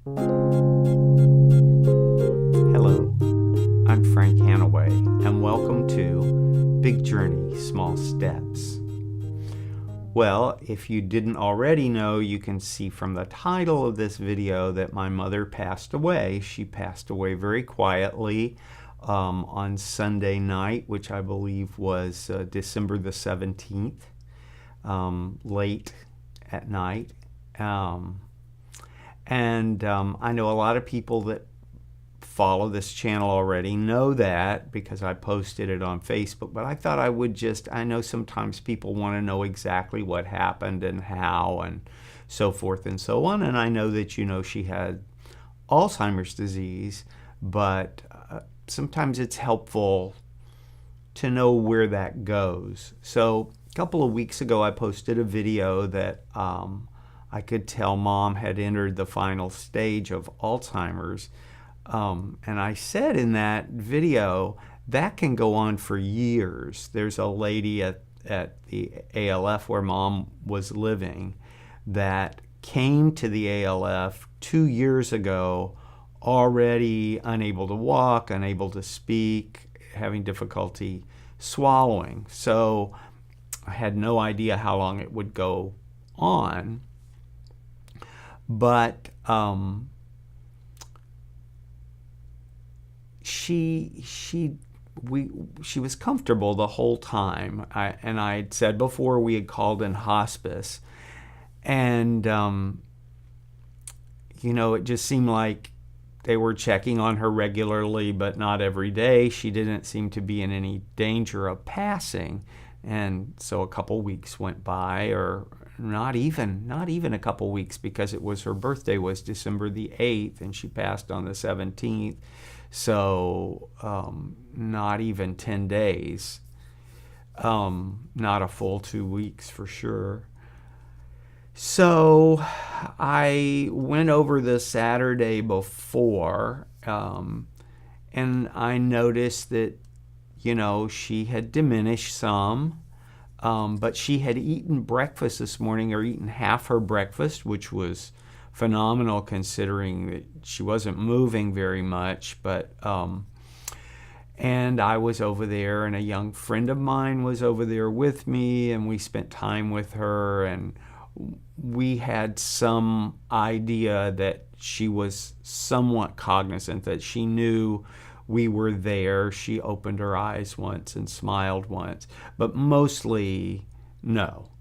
Hello, I'm Frank Hanaway, and welcome to Big Journey, Small Steps. Well, if you didn't already know, you can see from the title of this video that my mother passed away. She passed away very quietly on Sunday night, which I believe was December the 17th, late at night. I know a lot of people that follow this channel already know that because I posted it on Facebook, but I thought I know sometimes people want to know exactly what happened and how and so forth and so on. And I know that she had Alzheimer's disease, but sometimes it's helpful to know where that goes. So a couple of weeks ago, I posted a video that I could tell Mom had entered the final stage of Alzheimer's. And I said in that video, that can go on for years. There's a lady at the ALF where Mom was living that came to the ALF 2 years ago, already unable to walk, unable to speak, having difficulty swallowing. So I had no idea how long it would go on. But she was comfortable the whole time. I'd said before we had called in hospice, and it just seemed like they were checking on her regularly, but not every day. She didn't seem to be in any danger of passing, and so a couple weeks went by, or not even a couple weeks, because her birthday was December the 8th and she passed on the 17th. So not even 10 days, not a full 2 weeks for sure. So I went over the Saturday before, and I noticed that, she had diminished some. But she had eaten breakfast this morning, or eaten half her breakfast, which was phenomenal considering that she wasn't moving very much. But and I was over there, and a young friend of mine was over there with me, and we spent time with her, and we had some idea that she was somewhat cognizant, that she knew we were there. She opened her eyes once and smiled once, but mostly no.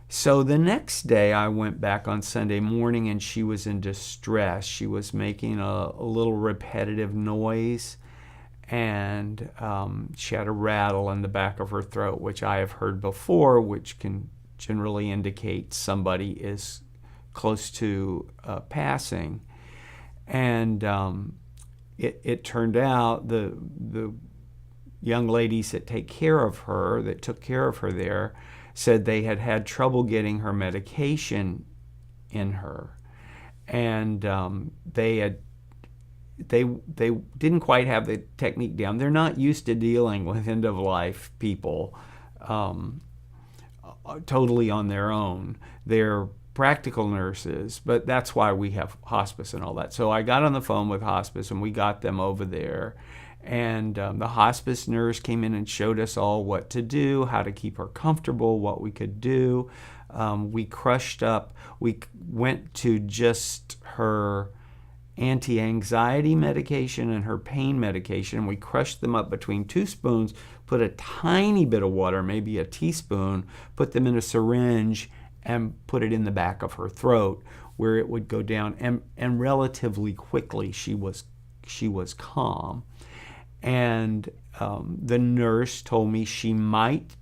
So the next day I went back on Sunday morning, and she was in distress. She was making a little repetitive noise, and she had a rattle in the back of her throat, which I have heard before, which can generally indicate somebody is close to passing. And it turned out the young ladies that took care of her there, said they had had trouble getting her medication in her, and they didn't quite have the technique down. They're not used to dealing with end of life people totally on their own. They're practical nurses, but that's why we have hospice and all that. So I got on the phone with hospice, and we got them over there, and the hospice nurse came in and showed us all what to do, how to keep her comfortable, what we could do. We went to just her anti-anxiety medication and her pain medication, and we crushed them up between 2 spoons, put a tiny bit of water, maybe a teaspoon, put them in a syringe, and put it in the back of her throat where it would go down, and relatively quickly she was calm. And the nurse told me she might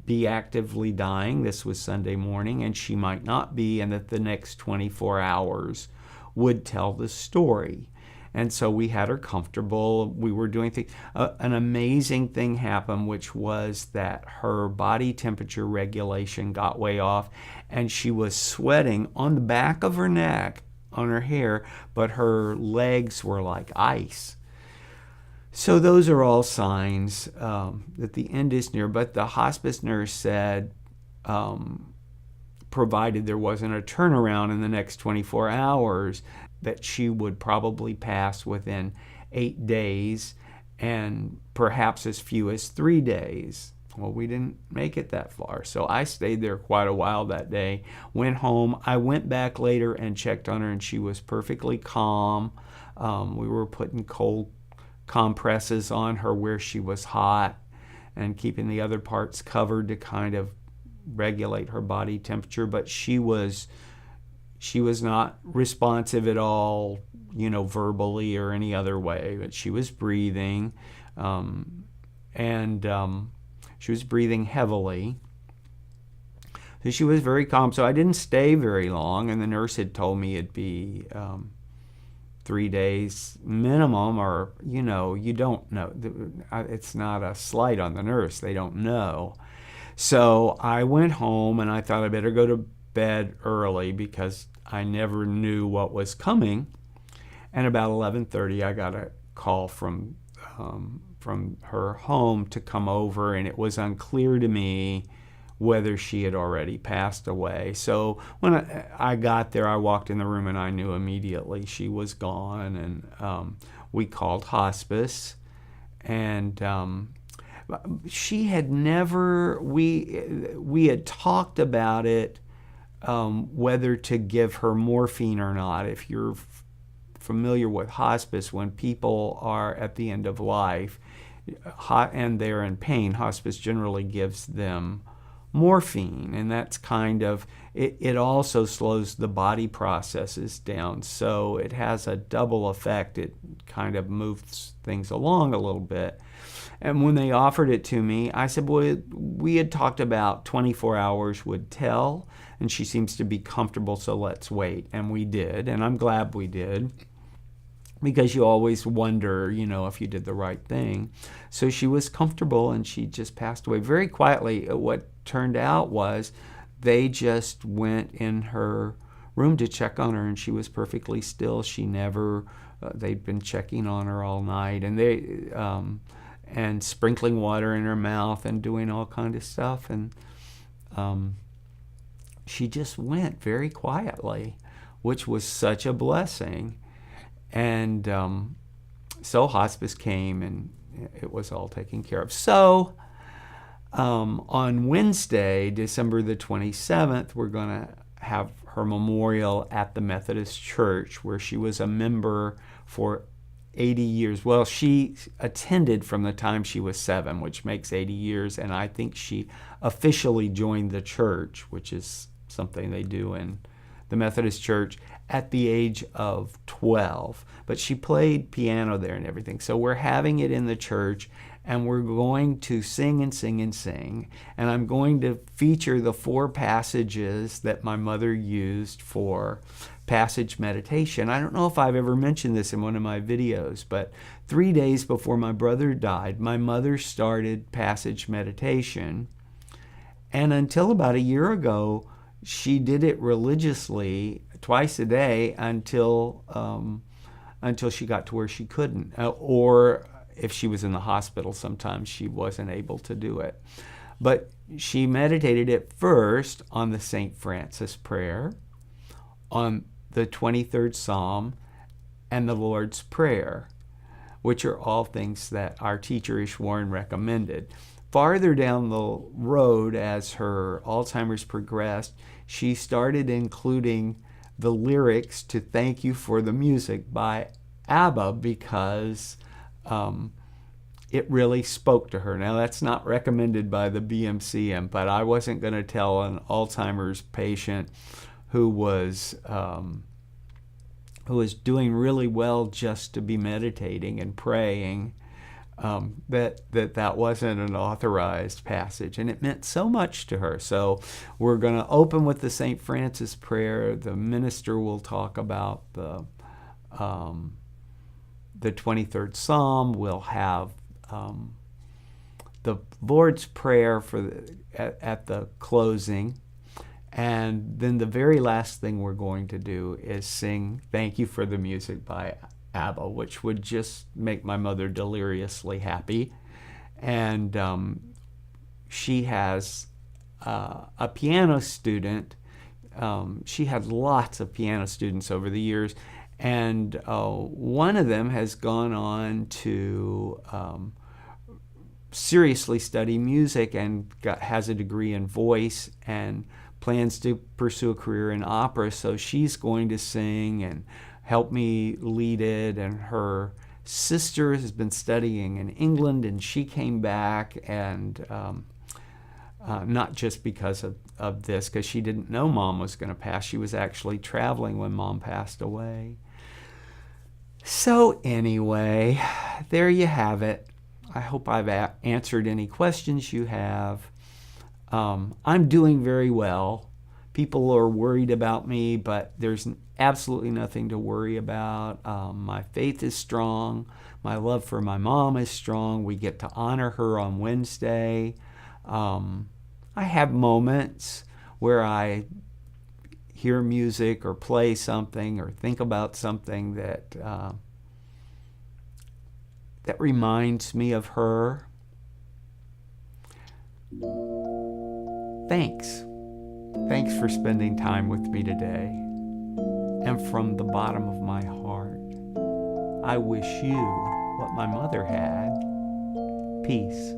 be actively dying. This was Sunday morning, and she might not be, and that the next 24 hours would tell the story. And so we had her comfortable. We were doing things. An amazing thing happened, which was that her body temperature regulation got way off, and she was sweating on the back of her neck, on her hair, but her legs were like ice. So those are all signs that the end is near. But the hospice nurse said, provided there wasn't a turnaround in the next 24 hours, that she would probably pass within 8 days and perhaps as few as 3 days. Well, we didn't make it that far. So I stayed there quite a while that day, went home. I went back later and checked on her, and she was perfectly calm. We were putting cold compresses on her where she was hot and keeping the other parts covered to kind of regulate her body temperature. But she was not responsive at all, verbally or any other way. But she was breathing, and she was breathing heavily. So she was very calm. So I didn't stay very long, and the nurse had told me it'd be 3 days minimum, or, you don't know. It's not a slight on the nurse. They don't know. So I went home, and I thought I better go to bed early because I never knew what was coming. And about 11:30, I got a call from her home to come over, and it was unclear to me whether she had already passed away. So when I got there, I walked in the room and I knew immediately she was gone, and we called hospice. And she had never, we had talked about it, whether to give her morphine or not. If you're familiar with hospice, when people are at the end of life and they're in pain, hospice generally gives them morphine, and that's kind of, it also slows the body processes down, so it has a double effect. It kind of moves things along a little bit. And when they offered it to me, I said, well, we had talked about 24 hours would tell, and she seems to be comfortable, so let's wait. And we did, and I'm glad we did, because you always wonder, if you did the right thing. So she was comfortable, and she just passed away very quietly. What turned out was they just went in her room to check on her, and she was perfectly still. She never, they'd been checking on her all night, and and sprinkling water in her mouth and doing all kind of stuff. And she just went very quietly, which was such a blessing. And so hospice came, and it was all taken care of. So on Wednesday, December the 27th, we're going to have her memorial at the Methodist Church, where she was a member for 80 years. Well, she attended from the time she was 7, which makes 80 years, and I think she officially joined the church, which is something they do in the Methodist Church, at the age of 12. But she played piano there and everything. So we're having it in the church, and we're going to sing and sing and sing. And I'm going to feature the 4 passages that my mother used for passage meditation. I don't know if I've ever mentioned this in one of my videos, but 3 days before my brother died, my mother started passage meditation. And until about a year ago, she did it religiously twice a day until she got to where she couldn't, or if she was in the hospital, sometimes she wasn't able to do it. But she meditated at first on the St. Francis prayer, on the 23rd Psalm, and the Lord's Prayer, which are all things that our teacher Ish Warren recommended. Farther down the road, as her Alzheimer's progressed, she started including the lyrics to Thank You for the Music by ABBA, because it really spoke to her. Now, that's not recommended by the BMCM, but I wasn't going to tell an Alzheimer's patient who was doing really well just to be meditating and praying that wasn't an authorized passage, and it meant so much to her. So we're going to open with the St. Francis prayer. The minister will talk about the 23rd Psalm. We'll have the Lord's Prayer at the closing. And then the very last thing we're going to do is sing Thank You for the Music by ABBA, which would just make my mother deliriously happy. And she has a piano student. She had lots of piano students over the years, And one of them has gone on to seriously study music and has a degree in voice and plans to pursue a career in opera. So she's going to sing and help me lead it. And her sister has been studying in England, and she came back, and not just because of this, because she didn't know Mom was going to pass. She was actually traveling when Mom passed away. So anyway, there you have it. I hope I've answered any questions you have. I'm doing very well. People are worried about me, but there's absolutely nothing to worry about. My faith is strong. My love for my mom is strong. We get to honor her on Wednesday. I have moments where I hear music or play something or think about something that that reminds me of her. Thanks. Thanks for spending time with me today. And from the bottom of my heart, I wish you what my mother had: peace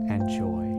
and joy.